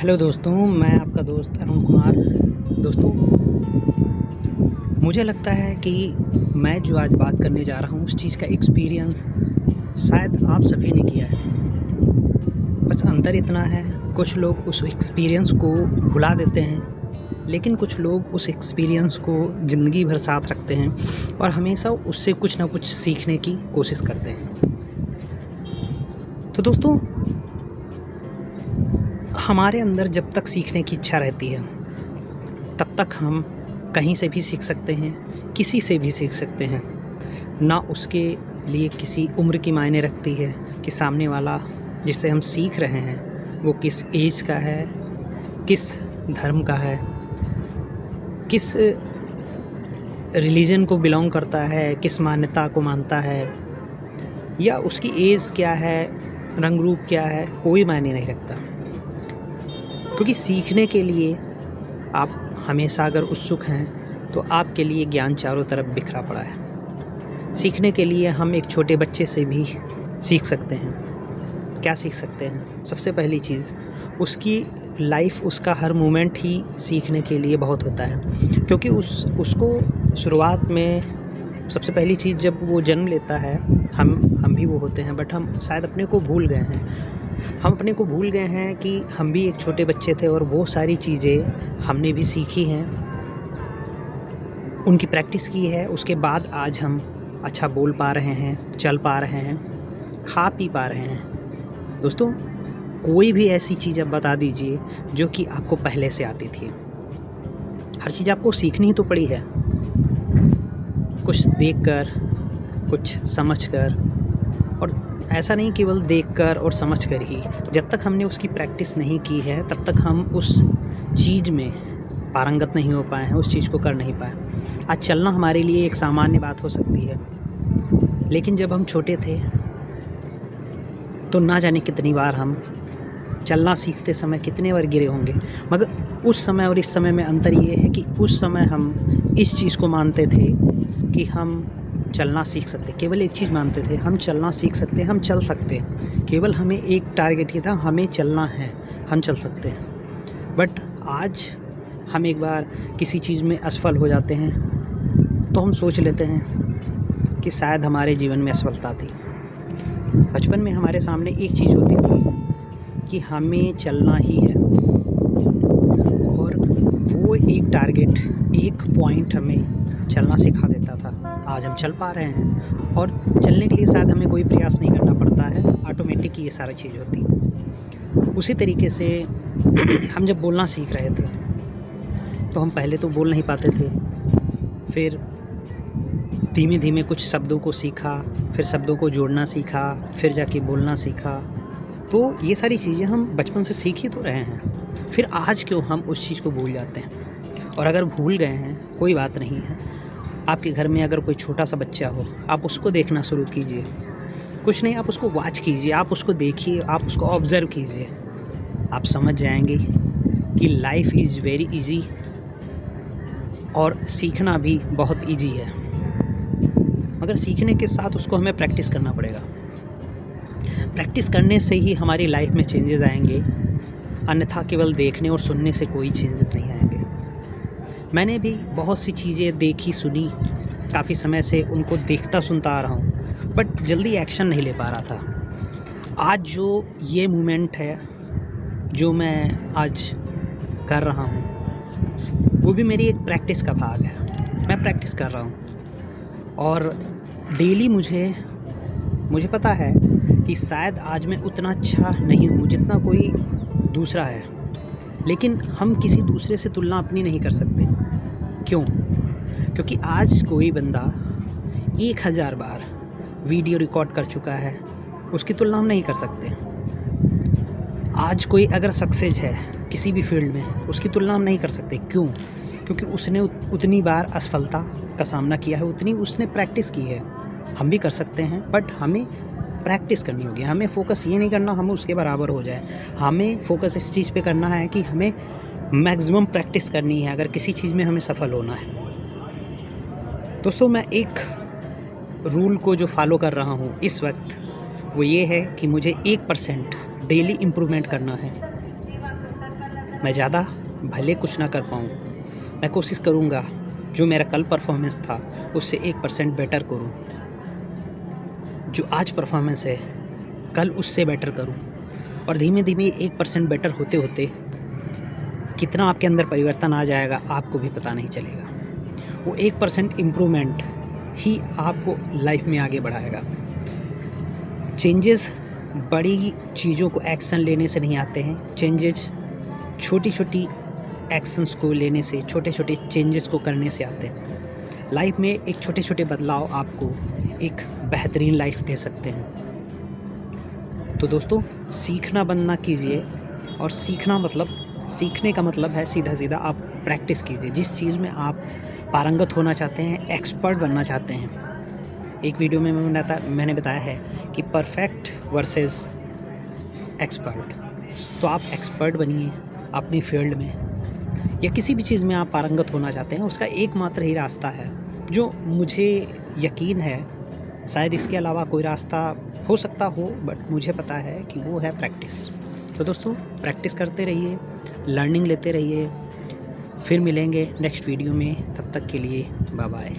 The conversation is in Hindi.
हेलो दोस्तों, मैं आपका दोस्त अरुण कुमार। दोस्तों, मुझे लगता है कि मैं जो आज बात करने जा रहा हूँ उस चीज़ का एक्सपीरियंस शायद आप सभी ने किया है। बस अंतर इतना है, कुछ लोग उस एक्सपीरियंस को भुला देते हैं, लेकिन कुछ लोग उस एक्सपीरियंस को ज़िंदगी भर साथ रखते हैं और हमेशा उससे कुछ ना कुछ सीखने की कोशिश करते हैं। तो दोस्तों, हमारे अंदर जब तक सीखने की इच्छा रहती है तब तक हम कहीं से भी सीख सकते हैं, किसी से भी सीख सकते हैं। ना उसके लिए किसी उम्र की मायने रखती है कि सामने वाला जिससे हम सीख रहे हैं वो किस एज का है, किस धर्म का है, किस रिलीजन को बिलोंग करता है, किस मान्यता को मानता है, या उसकी एज क्या है, रंग रूप क्या है, कोई मायने नहीं रखता। क्योंकि सीखने के लिए आप हमेशा अगर उत्सुक हैं तो आपके लिए ज्ञान चारों तरफ बिखरा पड़ा है। सीखने के लिए हम एक छोटे बच्चे से भी सीख सकते हैं। क्या सीख सकते हैं? सबसे पहली चीज़, उसकी लाइफ, उसका हर मोमेंट ही सीखने के लिए बहुत होता है। क्योंकि उसको शुरुआत में सबसे पहली चीज़, जब वो जन्म लेता है, हम भी वो होते हैं, बट हम शायद अपने को भूल गए हैं। हम अपने को भूल गए हैं कि हम भी एक छोटे बच्चे थे और वो सारी चीज़ें हमने भी सीखी हैं, उनकी प्रैक्टिस की है। उसके बाद आज हम अच्छा बोल पा रहे हैं, चल पा रहे हैं, खा पी पा रहे हैं। दोस्तों, कोई भी ऐसी चीज़ आप बता दीजिए जो कि आपको पहले से आती थी। हर चीज़ आपको सीखनी ही तो पड़ी है, कुछ देखकर, कुछ समझकर, और ऐसा नहीं केवल देखकर और समझकर ही। जब तक हमने उसकी प्रैक्टिस नहीं की है तब तक हम उस चीज़ में पारंगत नहीं हो पाए हैं, उस चीज़ को कर नहीं पाए। आज चलना हमारे लिए एक सामान्य बात हो सकती है, लेकिन जब हम छोटे थे तो ना जाने कितनी बार हम चलना सीखते समय कितने बार गिरे होंगे। मगर उस समय और इस समय में अंतर ये है कि उस समय हम इस चीज़ को मानते थे कि हम चलना सीख सकते। केवल एक चीज़ मानते थे, हम चलना सीख सकते हैं, हम चल सकते हैं। केवल हमें एक टारगेट ही था, हमें चलना है, हम चल सकते हैं। बट आज हम एक बार किसी चीज़ में असफल हो जाते हैं तो हम सोच लेते हैं कि शायद हमारे जीवन में असफलता थी। बचपन में हमारे सामने एक चीज़ होती थी कि हमें चलना ही है, और वो एक टारगेट, एक पॉइंट हमें चलना सिखा देता था। आज हम चल पा रहे हैं, और चलने के लिए शायद हमें कोई प्रयास नहीं करना पड़ता है, ऑटोमेटिक ये सारी चीज़ होती है। उसी तरीके से हम जब बोलना सीख रहे थे तो हम पहले तो बोल नहीं पाते थे, फिर धीमे धीमे कुछ शब्दों को सीखा, फिर शब्दों को जोड़ना सीखा, फिर जाके बोलना सीखा। तो ये सारी चीज़ें हम बचपन से सीख ही तो रहे हैं। फिर आज क्यों हम उस चीज़ को भूल जाते हैं? और अगर भूल गए हैं, कोई बात नहीं है। आपके घर में अगर कोई छोटा सा बच्चा हो, आप उसको देखना शुरू कीजिए। कुछ नहीं, आप उसको वॉच कीजिए, आप उसको देखिए, आप उसको ऑब्ज़र्व कीजिए। आप समझ जाएंगे कि लाइफ इज़ वेरी इजी और सीखना भी बहुत इजी है। मगर सीखने के साथ उसको हमें प्रैक्टिस करना पड़ेगा। प्रैक्टिस करने से ही हमारी लाइफ में चेंजेस आएंगे, अन्यथा केवल देखने और सुनने से कोई चेंजेस नहीं आएंगे। मैंने भी बहुत सी चीज़ें देखी, सुनी, काफ़ी समय से उनको देखता सुनता आ रहा हूँ, बट जल्दी एक्शन नहीं ले पा रहा था। आज जो ये मोमेंट है, जो मैं आज कर रहा हूँ, वो भी मेरी एक प्रैक्टिस का भाग है। मैं प्रैक्टिस कर रहा हूँ और डेली मुझे पता है कि शायद आज मैं उतना अच्छा नहीं हूँ जितना कोई दूसरा है, लेकिन हम किसी दूसरे से तुलना अपनी नहीं कर सकते। क्यों? क्योंकि आज कोई बंदा 1000 बार वीडियो रिकॉर्ड कर चुका है, उसकी तुलना हम नहीं कर सकते। आज कोई अगर सक्सेस है किसी भी फील्ड में, उसकी तुलना हम नहीं कर सकते। क्यों? क्योंकि उसने उतनी बार असफलता का सामना किया है, उतनी उसने प्रैक्टिस की है। हम भी कर सकते हैं, बट हमें प्रैक्टिस करनी होगी। हमें फोकस ये नहीं करना हम उसके बराबर हो जाए। हमें फोकस इस चीज़ पे करना है कि हमें मैक्सिमम प्रैक्टिस करनी है अगर किसी चीज़ में हमें सफल होना है। दोस्तों, मैं एक रूल को जो फॉलो कर रहा हूँ इस वक्त, वो ये है कि मुझे 1% डेली इम्प्रूवमेंट करना है। मैं ज़्यादा भले कुछ ना कर पाऊँ, मैं कोशिश करूँगा जो मेरा कल परफॉर्मेंस था उससे 1% बेटर करूँ, जो आज परफॉर्मेंस है कल उससे बेटर करूँ, और धीमे धीमे 1% बेटर होते होते कितना आपके अंदर परिवर्तन आ जाएगा आपको भी पता नहीं चलेगा। वो 1% इम्प्रूवमेंट ही आपको लाइफ में आगे बढ़ाएगा। चेंजेस बड़ी चीज़ों को एक्शन लेने से नहीं आते हैं, चेंजेस छोटी छोटी एक्शंस को लेने से, छोटे छोटे चेंजेस को करने से आते हैं। लाइफ में एक छोटे छोटे बदलाव आपको एक बेहतरीन लाइफ दे सकते हैं। तो दोस्तों, सीखना बंद ना कीजिए, और सीखने का मतलब है सीधा सीधा आप प्रैक्टिस कीजिए। जिस चीज़ में आप पारंगत होना चाहते हैं, एक्सपर्ट बनना चाहते हैं, एक वीडियो में मैंने बताया है कि परफेक्ट वर्सेस एक्सपर्ट। तो आप एक्सपर्ट बनिए अपनी फील्ड में, या किसी भी चीज़ में आप पारंगत होना चाहते हैं, उसका एकमात्र ही रास्ता है जो मुझे यकीन है, शायद इसके अलावा कोई रास्ता हो सकता हो, बट मुझे पता है कि वो है प्रैक्टिस। तो दोस्तों, प्रैक्टिस करते रहिए, लर्निंग लेते रहिए। फिर मिलेंगे नेक्स्ट वीडियो में, तब तक के लिए बाय बाय।